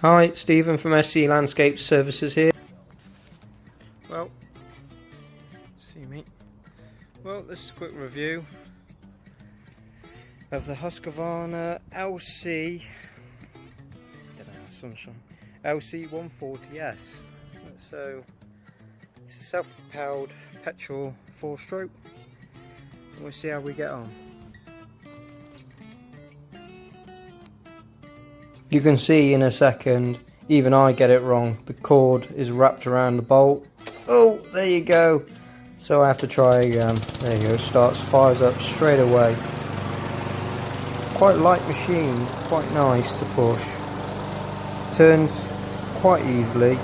Hi, it's Stephen from SC Landscape Services here. Well, see me. Well, this is a quick review of the Husqvarna LC. Don't know, sunshine. LC 140S. So it's a self-propelled petrol 4-stroke. And we'll see how we get on. You can see in a second, even I get it wrong. The cord is wrapped around the bolt. Oh, there you go. So I have to try again. There you go, fires up straight away. Quite light machine, quite nice to push. Turns quite easily.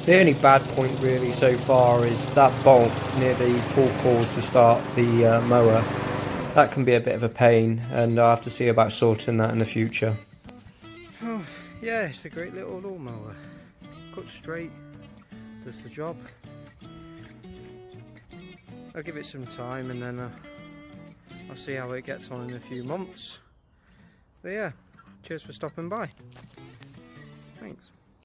The only bad point really so far is that bolt near the pull cord to start the mower. That can be a bit of a pain, and I'll have to see about sorting that in the future. Oh yeah, it's a great little lawnmower. Cuts straight, does the job. I'll give it some time and then I'll see how it gets on in a few months. But yeah, cheers for stopping by. Thanks.